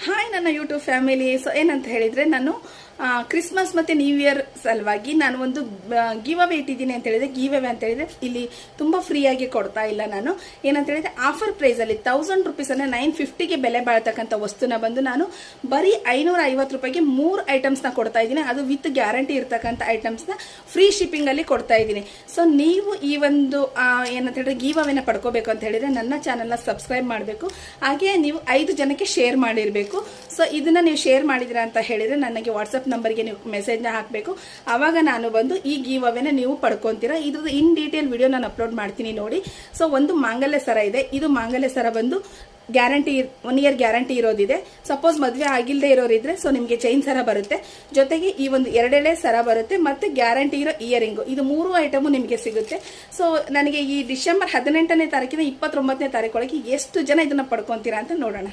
Hi ನನ್ನ YouTube family. So ಏನಂತ ಹೇಳಿದ್ರೆ, ನಾನು ಕ್ರಿಸ್ಮಸ್ ಮತ್ತೆ ನ್ಯೂ ಇಯರ್ ಸಲುವಾಗಿ ನಾನು ಒಂದು ಗಿವ್ ಅವೇ ಇಟ್ಟಿದ್ದೀನಿ ಅಂತ ಹೇಳಿದ್ರೆ, ಗಿವ್ ಅವೇ ಅಂತ ಹೇಳಿದ್ರೆ ಇಲ್ಲಿ ತುಂಬಾ ಫ್ರೀ ಆಗಿ ಕೊಡ್ತಾ ಇಲ್ಲ. ನಾನು ಏನಂತ ಹೇಳಿದ್ರೆ, ಆಫರ್ ಪ್ರೈಸ್ ಅಲ್ಲಿ 1000 ರುಪೀಸ್ ಅನ್ನ 950ಗೆ ಬೆಲೆ ಬಾಳ್ತಕ್ಕಂಥ ವಸ್ತುನ ಬಂದು ನಾನು ಬರೀ 550 ರೂಪಾಯಿಗೆ 3 ಐಟಮ್ಸ್ ನ ಕೊಡ್ತಾ ಇದ್ದೀನಿ. ಅದು ವಿತ್ ಗ್ಯಾರಂಟಿ ಇರ್ತಕ್ಕಂಥ ಐಟಮ್ಸ್ ನ ಫ್ರೀ ಶಿಪ್ಪಿಂಗ್ ಅಲ್ಲಿ ಕೊಡ್ತಾ ಇದ್ದೀನಿ. ಸೊ ನೀವು ಈ ಒಂದು ಏನಂತ ಹೇಳಿದ್ರೆ ಗಿವ್ ಅವೇನ ಪಡ್ಕೋಬೇಕು ಅಂತ ಹೇಳಿದ್ರೆ ನನ್ನ ಚಾನೆಲ್ ನ ಸಬ್ಸ್ಕ್ರೈಬ್ ಮಾಡಬೇಕು. ಹಾಗೆ ನೀವು 5 ಜನಕ್ಕೆ ಶೇರ್ ಮಾಡಿರಬೇಕು. ಸೊ ಇದನ್ನ ನೀವು ಶೇರ್ ಮಾಡಿದಿರ ಅಂತ ಹೇಳಿದ್ರೆ ನನಗೆ ವಾಟ್ಸ್ಆಪ್ ನಂಬರ್ಗೆ ನೀವು ಮೆಸೇಜ್ನ ಹಾಕಬೇಕು. ಆವಾಗ ನಾನು ಬಂದು ಈ ಗಿವ್ ಅವೇನ ನೀವು ಪಡ್ಕೊಂತೀರಾ. ಇದ್ರದ್ದು ಇನ್ ಡೀಟೇಲ್ ವಿಡಿಯೋ ನಾನು ಅಪ್ಲೋಡ್ ಮಾಡ್ತೀನಿ ನೋಡಿ. ಸೊ ಒಂದು ಮಾಂಗಲ್ಯ ಸರ ಇದೆ. ಇದು ಮಾಂಗಲ್ಯ ಸರ ಬಂದು ಗ್ಯಾರಂಟಿ 1 ಇಯರ್ ಗ್ಯಾರಂಟಿ ಇರೋದಿದೆ. ಸಪೋಸ್ ಮದುವೆ ಆಗಿಲ್ಲದೆ ಇರೋರಿದ್ರೆ ಸೊ ನಿಮಗೆ ಚೈನ್ ಸರ ಬರುತ್ತೆ, ಜೊತೆಗೆ ಈ ಒಂದು 2 ಎಳೆ ಸರ ಬರುತ್ತೆ, ಮತ್ತೆ ಗ್ಯಾರಂಟಿ ಇರೋ ಇಯರಿಂಗು. ಇದು 3 ಐಟಮು ನಿಮಗೆ ಸಿಗುತ್ತೆ. ಸೊ ನನಗೆ ಈ ಡಿಸೆಂಬರ್ 18ನೇ ತಾರೀಕಿನ 29ನೇ ತಾರೀಕೊಳಗೆ ಎಷ್ಟು ಜನ ಇದನ್ನ ಪಡ್ಕೊಂತೀರಾ ಅಂತ ನೋಡೋಣ.